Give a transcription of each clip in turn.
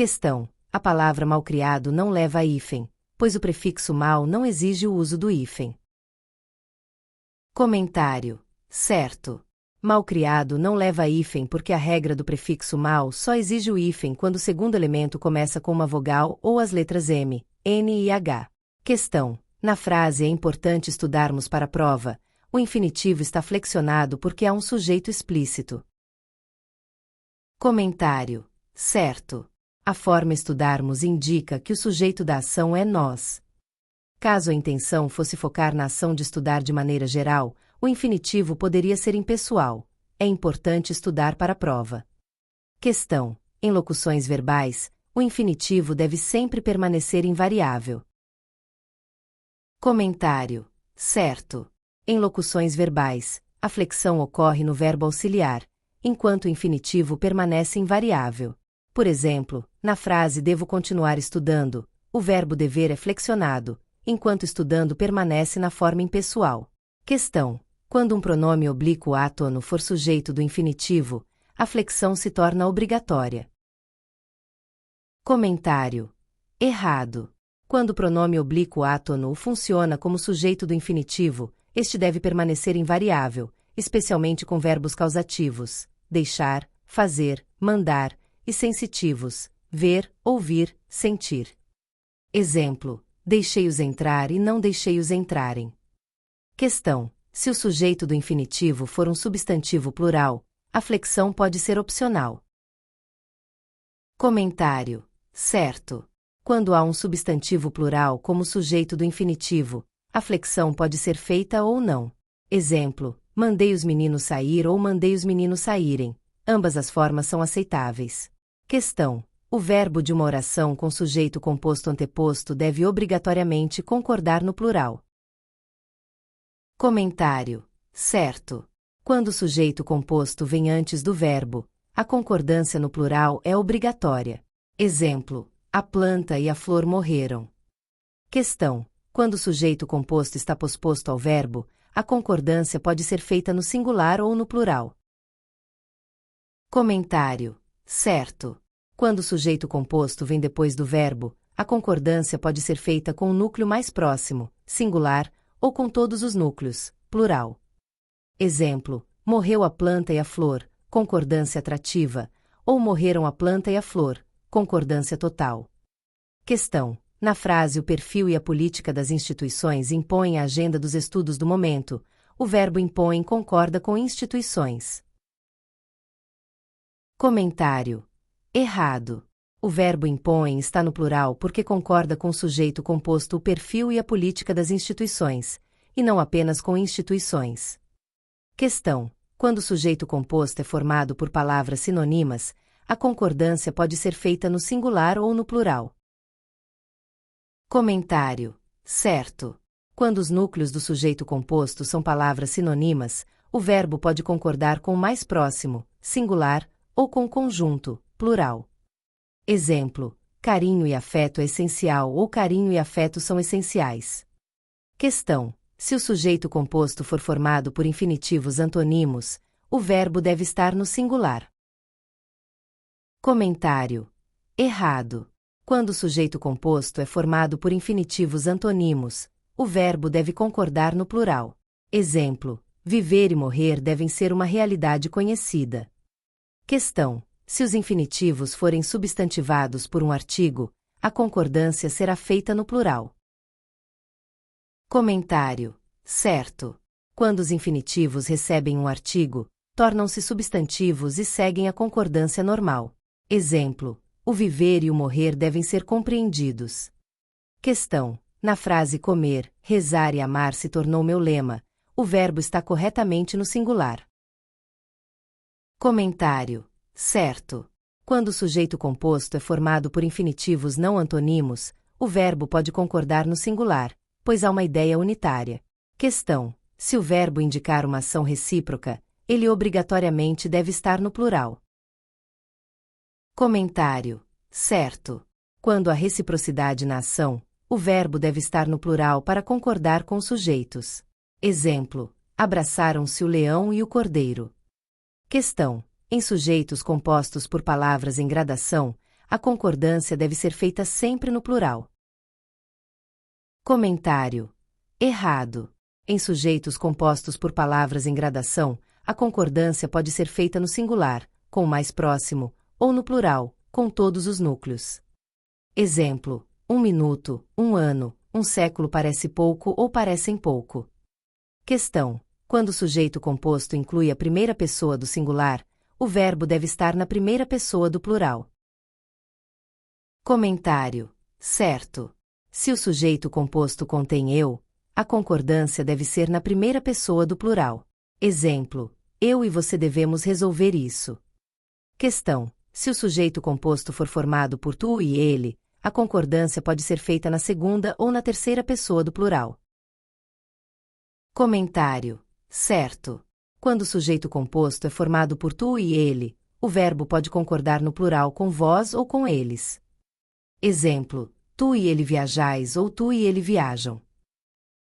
Questão: a palavra malcriado não leva a hífen, pois o prefixo mal não exige o uso do hífen. Comentário: certo. Malcriado não leva a hífen porque a regra do prefixo mal só exige o hífen quando o segundo elemento começa com uma vogal ou as letras M, N e H. Questão: na frase é importante estudarmos para a prova, o infinitivo está flexionado porque há um sujeito explícito. Comentário: certo. A forma estudarmos indica que o sujeito da ação é nós. Caso a intenção fosse focar na ação de estudar de maneira geral, o infinitivo poderia ser impessoal. É importante estudar para a prova. Questão: em locuções verbais, o infinitivo deve sempre permanecer invariável. Comentário: certo. Em locuções verbais, a flexão ocorre no verbo auxiliar, enquanto o infinitivo permanece invariável. Por exemplo, na frase devo continuar estudando, o verbo dever é flexionado, enquanto estudando permanece na forma impessoal. Questão: quando um pronome oblíquo átono for sujeito do infinitivo, a flexão se torna obrigatória. Comentário: errado. Quando o pronome oblíquo átono funciona como sujeito do infinitivo, este deve permanecer invariável, especialmente com verbos causativos, deixar, fazer, mandar, e sensitivos, ver, ouvir, sentir. Exemplo: deixei-os entrar e não deixei-os entrarem. Questão: se o sujeito do infinitivo for um substantivo plural, a flexão pode ser opcional. Comentário: certo. Quando há um substantivo plural como sujeito do infinitivo, a flexão pode ser feita ou não. Exemplo: mandei os meninos sair ou mandei os meninos saírem. Ambas as formas são aceitáveis. Questão: o verbo de uma oração com sujeito composto anteposto deve obrigatoriamente concordar no plural. Comentário: certo. Quando o sujeito composto vem antes do verbo, a concordância no plural é obrigatória. Exemplo: a planta e a flor morreram. Questão: quando o sujeito composto está posposto ao verbo, a concordância pode ser feita no singular ou no plural. Comentário: certo. Quando o sujeito composto vem depois do verbo, a concordância pode ser feita com o núcleo mais próximo, singular, ou com todos os núcleos, plural. Exemplo: morreu a planta e a flor, concordância atrativa, ou morreram a planta e a flor, concordância total. Questão: na frase o perfil e a política das instituições impõem a agenda dos estudos do momento, o verbo impõe concorda com instituições. Comentário: errado. O verbo impõe está no plural porque concorda com o sujeito composto o perfil e a política das instituições, e não apenas com instituições. Questão: quando o sujeito composto é formado por palavras sinônimas, a concordância pode ser feita no singular ou no plural. Comentário: certo. Quando os núcleos do sujeito composto são palavras sinônimas, o verbo pode concordar com o mais próximo, singular, ou com o conjunto, plural. Exemplo: carinho e afeto é essencial ou carinho e afeto são essenciais. Questão: se o sujeito composto for formado por infinitivos antonimos, o verbo deve estar no singular. Comentário: errado. Quando o sujeito composto é formado por infinitivos antonimos, o verbo deve concordar no plural. Exemplo: viver e morrer devem ser uma realidade conhecida. Questão: se os infinitivos forem substantivados por um artigo, a concordância será feita no plural. Comentário: certo. Quando os infinitivos recebem um artigo, tornam-se substantivos e seguem a concordância normal. Exemplo: o viver e o morrer devem ser compreendidos. Questão: na frase comer, rezar e amar se tornou meu lema, o verbo está corretamente no singular. Comentário: certo. Quando o sujeito composto é formado por infinitivos não antonimos, o verbo pode concordar no singular, pois há uma ideia unitária. Questão: se o verbo indicar uma ação recíproca, ele obrigatoriamente deve estar no plural. Comentário: certo. Quando há reciprocidade na ação, o verbo deve estar no plural para concordar com os sujeitos. Exemplo: abraçaram-se o leão e o cordeiro. Questão: em sujeitos compostos por palavras em gradação, a concordância deve ser feita sempre no plural. Comentário: errado. Em sujeitos compostos por palavras em gradação, a concordância pode ser feita no singular, com o mais próximo, ou no plural, com todos os núcleos. Exemplo: 1 minuto, 1 ano, 1 século parece pouco ou parecem pouco. Questão: quando o sujeito composto inclui a primeira pessoa do singular, o verbo deve estar na primeira pessoa do plural. Comentário: certo. Se o sujeito composto contém eu, a concordância deve ser na primeira pessoa do plural. Exemplo: eu e você devemos resolver isso. Questão: se o sujeito composto for formado por tu e ele, a concordância pode ser feita na segunda ou na terceira pessoa do plural. Comentário: certo. Quando o sujeito composto é formado por tu e ele, o verbo pode concordar no plural com vós ou com eles. Exemplo: tu e ele viajais ou tu e ele viajam.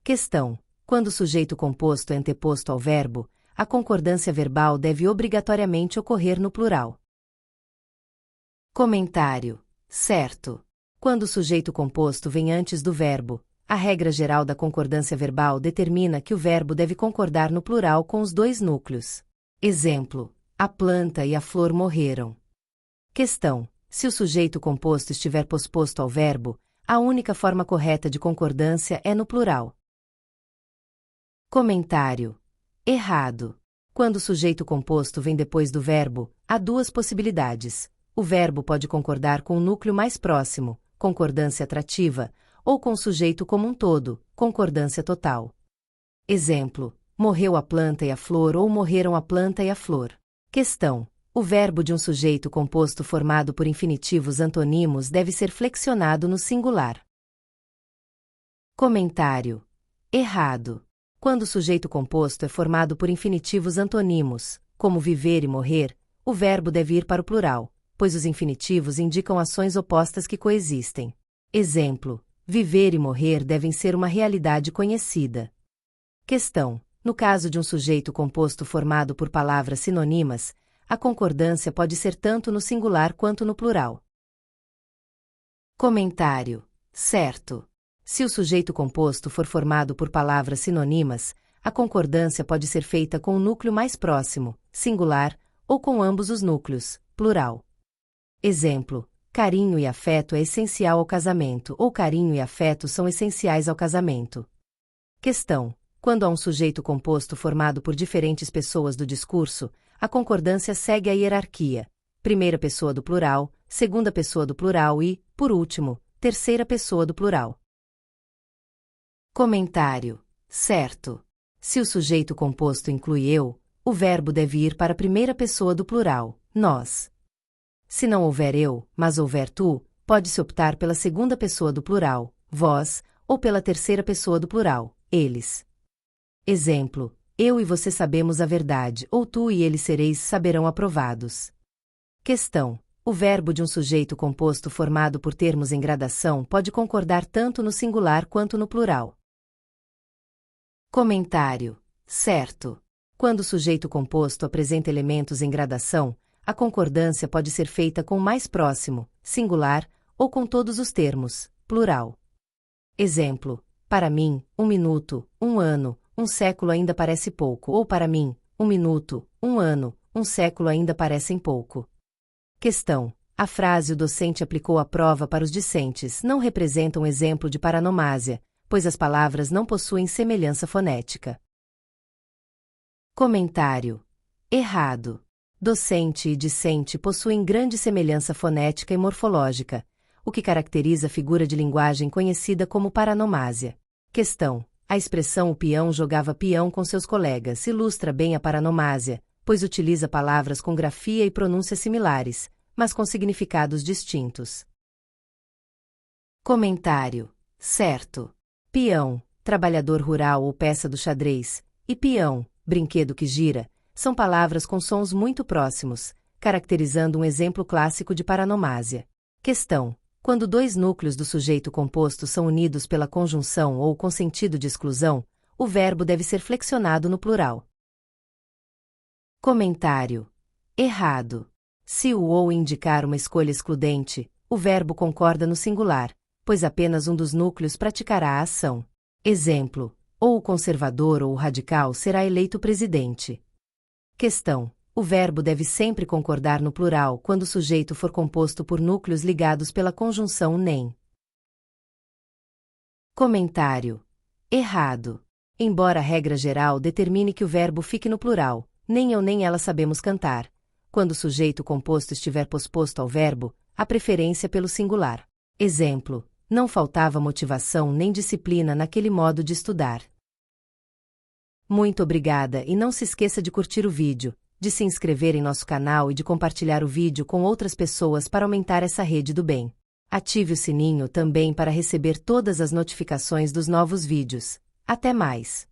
Questão: quando o sujeito composto é anteposto ao verbo, a concordância verbal deve obrigatoriamente ocorrer no plural. Comentário: certo. Quando o sujeito composto vem antes do verbo, a regra geral da concordância verbal determina que o verbo deve concordar no plural com os dois núcleos. Exemplo: a planta e a flor morreram. Questão: se o sujeito composto estiver posposto ao verbo, a única forma correta de concordância é no plural. Comentário: errado. Quando o sujeito composto vem depois do verbo, há duas possibilidades. O verbo pode concordar com o núcleo mais próximo, concordância atrativa, ou com o sujeito como um todo, concordância total. Exemplo: morreu a planta e a flor ou morreram a planta e a flor. Questão: o verbo de um sujeito composto formado por infinitivos antonímos deve ser flexionado no singular. Comentário: errado. Quando o sujeito composto é formado por infinitivos antonímos, como viver e morrer, o verbo deve ir para o plural, pois os infinitivos indicam ações opostas que coexistem. Exemplo: viver e morrer devem ser uma realidade conhecida. Questão: no caso de um sujeito composto formado por palavras sinônimas, a concordância pode ser tanto no singular quanto no plural. Comentário: certo. Se o sujeito composto for formado por palavras sinônimas, a concordância pode ser feita com o núcleo mais próximo, singular, ou com ambos os núcleos, plural. Exemplo: carinho e afeto é essencial ao casamento ou carinho e afeto são essenciais ao casamento. Questão: quando há um sujeito composto formado por diferentes pessoas do discurso, a concordância segue a hierarquia: primeira pessoa do plural, segunda pessoa do plural e, por último, terceira pessoa do plural. Comentário: certo. Se o sujeito composto inclui eu, o verbo deve ir para a primeira pessoa do plural, nós. Se não houver eu, mas houver tu, pode-se optar pela segunda pessoa do plural, vós, ou pela terceira pessoa do plural, eles. Exemplo: eu e você sabemos a verdade, ou tu e ele sereis saberão aprovados. Questão: o verbo de um sujeito composto formado por termos em gradação pode concordar tanto no singular quanto no plural. Comentário: certo. Quando o sujeito composto apresenta elementos em gradação, a concordância pode ser feita com o mais próximo, singular, ou com todos os termos, plural. Exemplo: para mim, 1 minuto, 1 ano, 1 século ainda parece pouco, ou para mim, 1 minuto, 1 ano, 1 século ainda parecem pouco. Questão: a frase o docente aplicou a prova para os discentes não representa um exemplo de paranomásia, pois as palavras não possuem semelhança fonética. Comentário: errado. Docente e discente possuem grande semelhança fonética e morfológica, o que caracteriza a figura de linguagem conhecida como paranomásia. Questão: a expressão o peão jogava peão com seus colegas ilustra bem a paranomásia, pois utiliza palavras com grafia e pronúncia similares, mas com significados distintos. Comentário: certo. Peão, trabalhador rural ou peça do xadrez, e peão, brinquedo que gira, são palavras com sons muito próximos, caracterizando um exemplo clássico de paranomásia. Questão: quando dois núcleos do sujeito composto são unidos pela conjunção ou com sentido de exclusão, o verbo deve ser flexionado no plural. Comentário: errado. Se o ou indicar uma escolha excludente, o verbo concorda no singular, pois apenas um dos núcleos praticará a ação. Exemplo: ou o conservador ou o radical será eleito presidente. Questão: o verbo deve sempre concordar no plural quando o sujeito for composto por núcleos ligados pela conjunção nem. Comentário: errado. Embora a regra geral determine que o verbo fique no plural, nem eu nem ela sabemos cantar. Quando o sujeito composto estiver posposto ao verbo, há preferência pelo singular. Exemplo: não faltava motivação nem disciplina naquele modo de estudar. Muito obrigada e não se esqueça de curtir o vídeo, de se inscrever em nosso canal e de compartilhar o vídeo com outras pessoas para aumentar essa rede do bem. Ative o sininho também para receber todas as notificações dos novos vídeos. Até mais!